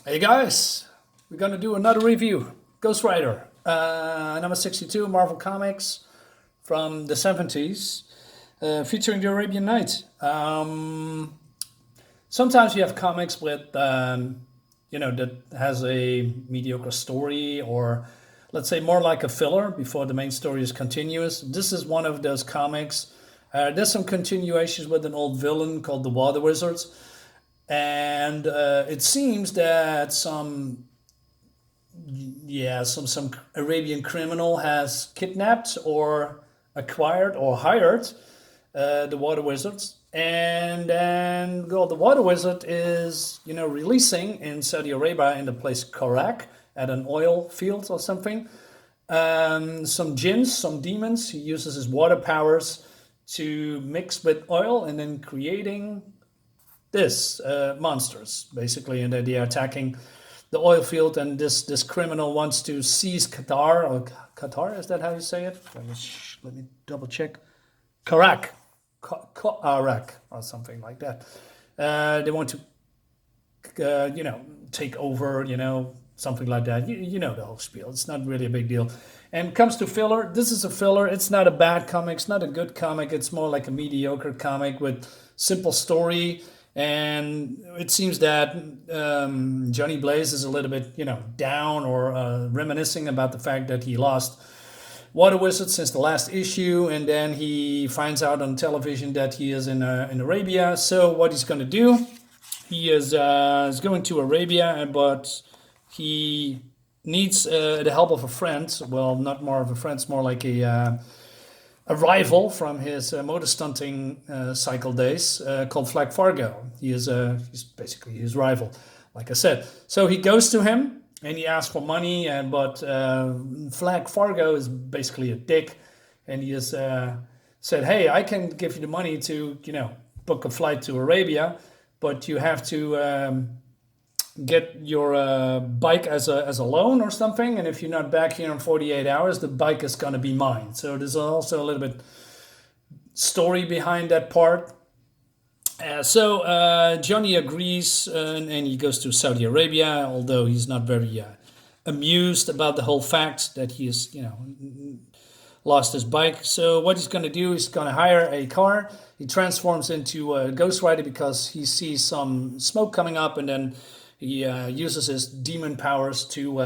Hey guys, we're gonna do another review. Ghost Rider, number 62, Marvel Comics from the 70s, featuring the Arabian Knight. Sometimes you have comics with, that has a mediocre story, or let's say more like a filler before the main story is continuous. This is one of those comics. There's some continuations with an old villain called the Water Wizards, and it seems that some Arabian criminal has kidnapped or acquired or hired the water wizards, and then well, the water wizard is releasing in Saudi Arabia in the place Korak at an oil field or something. Some jinns, some demons. He uses his water powers to mix with oil and then creating this monsters basically, and then they are attacking the oil field. And this criminal wants to seize Qatar, or Qatar, is that how you say it? Let me double check. Karak, Karak, or something like that. They want to, take over, something like that. You know the whole spiel. It's not really a big deal. And it comes to filler. This is a filler. It's not a bad comic. It's not a good comic. It's more like a mediocre comic with simple story. And it seems that Johnny Blaze is a little bit, down, or reminiscing about the fact that he lost Water Wizard since the last issue, and then he finds out on television that he is in Arabia. So what he's going to do, he is going to Arabia, but he needs the help of a friend. Well, not more of a friend, it's more like a rival from his motor stunting cycle days, called Flag Fargo. He's basically his rival, like I said. So he goes to him and he asks for money, but Flag Fargo is basically a dick, and he has said, "Hey, I can give you the money to book a flight to Arabia, but you have to get your bike as a loan or something, and if you're not back here in 48 hours, the bike is going to be mine." So there's also a little bit story behind that part. So Johnny agrees, and he goes to Saudi Arabia, although he's not very amused about the whole fact that he is, lost his bike. So what he's going to do is going to hire a car. He transforms into a Ghost Rider because he sees some smoke coming up, and then he uses his demon powers to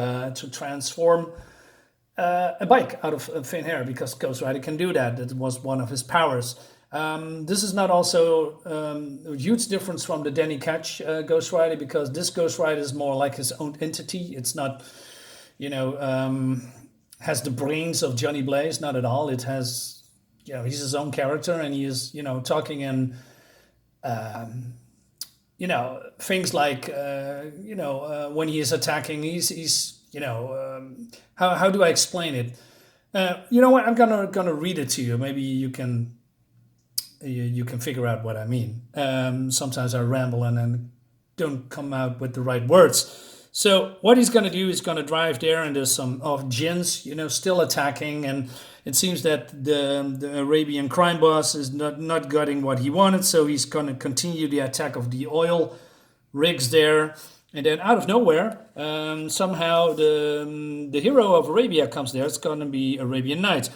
transform a bike out of thin air, because Ghost Rider can do that. That was one of his powers. This is not also a huge difference from the Danny Ketch Ghost Rider, because this Ghost Rider is more like his own entity. It's not, has the brains of Johnny Blaze, not at all. It has, he's his own character, and he is, talking in, things like, when he is attacking, he's how do I explain it? You know what? I'm gonna read it to you. Maybe you can figure out what I mean. Sometimes I ramble and then don't come out with the right words. So what he's going to do is going to drive there, and there's some of jinns, still attacking, and it seems that the Arabian crime boss is not getting what he wanted, so he's going to continue the attack of the oil rigs there. And then out of nowhere, somehow the hero of Arabia comes there. It's going to be Arabian Knight.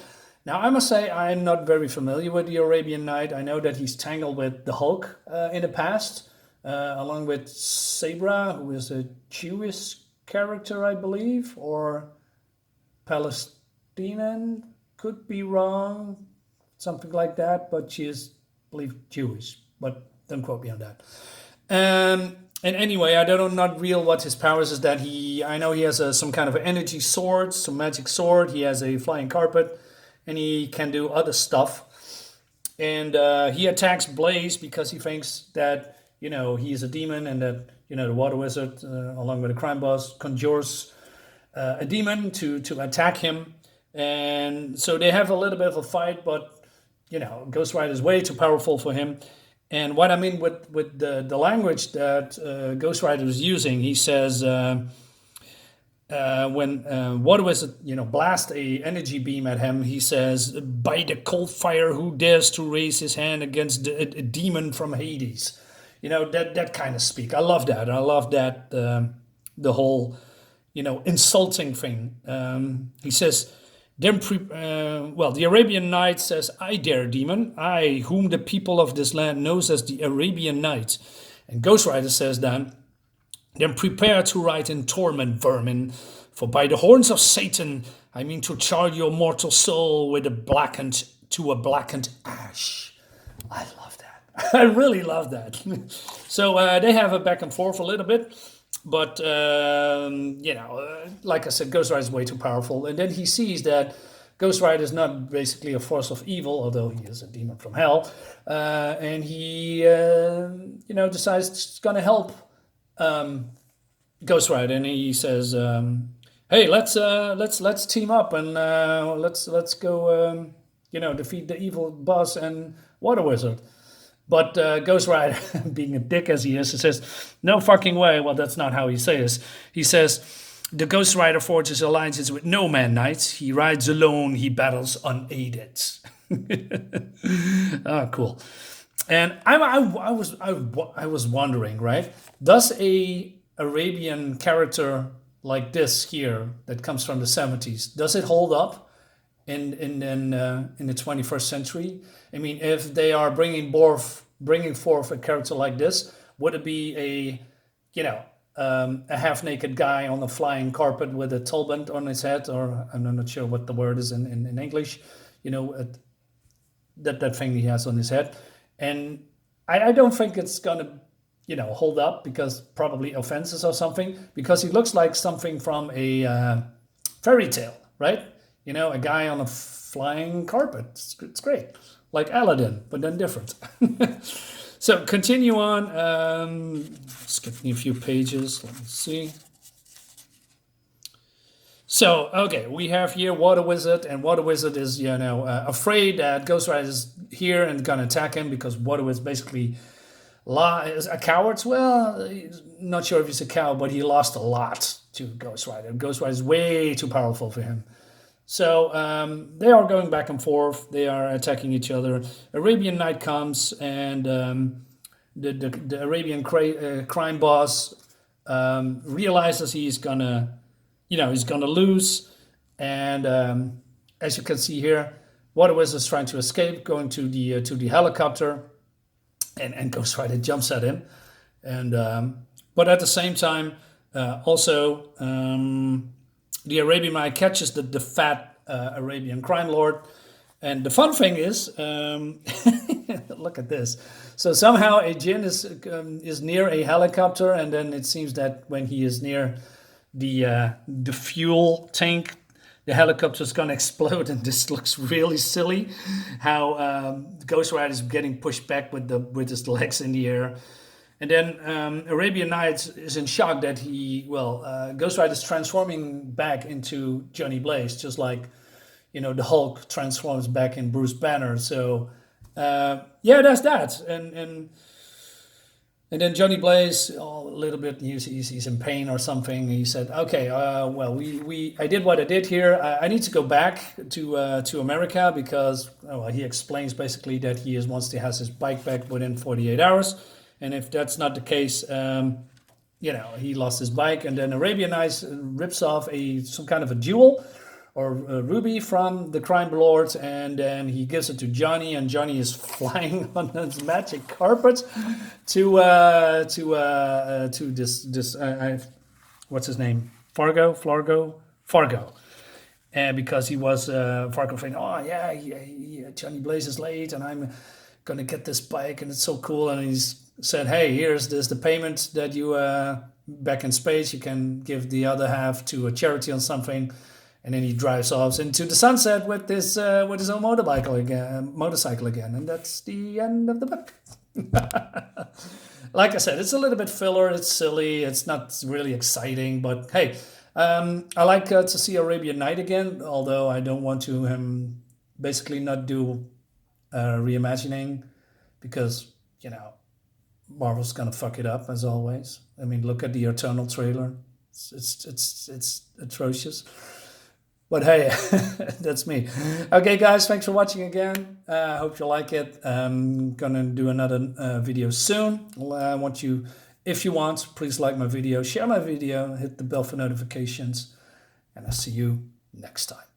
Now, I must say, I'm not very familiar with the Arabian Knight. I know that he's tangled with the Hulk in the past, along with Sabra, who is a Jewish character, I believe, or Palestinian, could be wrong, something like that, but she is, I believe, Jewish, but don't quote me on that. And anyway, I don't know, not real what his powers is. That I know he has some kind of energy sword, some magic sword. He has a flying carpet, and he can do other stuff. And he attacks Blaze because he thinks that he is a demon, and that the Water Wizard, along with the crime boss, conjures a demon to attack him. And so they have a little bit of a fight, but Ghost Rider is way too powerful for him. And what I mean with the language that Ghost Rider is using, he says, when Water Wizard, blast a energy beam at him, he says, "By the cold fire, who dares to raise his hand against a demon from Hades?" That kind of speak. I love that. I love that the whole, insulting thing. He says, the Arabian Knight says, I dare, demon, I, whom the people of this land knows as the Arabian Knight. And Ghost Rider says then prepare to ride in torment, vermin, for by the horns of Satan, I mean to char your mortal soul with a blackened ash. I love that. I really love that. So they have a back and forth a little bit. But, like I said, Ghost Rider is way too powerful. And then he sees that Ghost Rider is not basically a force of evil, although he is a demon from hell. And he, decides it's going to help Ghost Rider. And he says, hey, let's team up and let's go, defeat the evil boss and Water Wizard. But Ghost Rider, being a dick as he is, says, no fucking way. Well, that's not how he says. He says, the Ghost Rider forges alliances with no man knights. He rides alone. He battles unaided. Cool. And I was wondering, right? Does a Arabian character like this here that comes from the 70s, does it hold up in the 21st century? I mean, if they are bringing forth a character like this, would it be a half-naked guy on a flying carpet with a tulband on his head, or I'm not sure what the word is in English, that thing he has on his head? And I don't think it's gonna, hold up, because probably offenses or something, because he looks like something from a fairy tale, right? A guy on a flying carpet. It's great. Like Aladdin, but then different. So continue on. Skipping a few pages. Let me see. So, okay, we have here Water Wizard, and Water Wizard is, afraid that Ghost Rider is here and gonna attack him, because Water Wizard basically is a coward. Well, not sure if he's a coward, but he lost a lot to Ghost Rider. Ghost Rider is way too powerful for him. So they are going back and forth. They are attacking each other. Arabian Knight comes, and the Arabian crime boss realizes he's gonna lose. And as you can see here, Water Wizard is trying to escape, going to the helicopter, and Ghost Rider jumps at him. And but at the same time, also. The Arabian Knight catches the fat Arabian crime lord. And the fun thing is, look at this. So somehow a djinn is near a helicopter, and then it seems that when he is near the fuel tank, the helicopter is going to explode. And this looks really silly, how Ghost Rider is getting pushed back with his legs in the air. And then Arabian Knight is in shock that Ghost Rider is transforming back into Johnny Blaze, just like, the Hulk transforms back in Bruce Banner. So, that's that. And then Johnny Blaze, a little bit, he's in pain or something. He said, okay, I did what I did here. I need to go back to America, because he explains basically that he wants to have his bike back within 48 hours. And if that's not the case, he lost his bike. And then Arabian Knight rips off some kind of a jewel or a ruby from the crime lord, and then he gives it to Johnny, and Johnny is flying on this magic carpet to this what's his name? Fargo. And because he was Fargo saying, Johnny Blaze is late, and I'm gonna get this bike, and it's so cool. And he's said, hey, here's the payment that you back in space, you can give the other half to a charity on something. And then he drives off into the sunset with his own motorcycle again, and that's the end of the book. Like I said, it's a little bit filler, it's silly, it's not really exciting, but hey, I like to see Arabian Knight again, although I don't want to basically not do reimagining, because Marvel's gonna fuck it up as always. I mean, look at the Eternal trailer. It's atrocious. But hey, that's me. Okay, guys, thanks for watching again. I hope you like it. I'm gonna do another video soon. I want you If you want, please like my video, share my video, hit the bell for notifications, and I'll see you next time.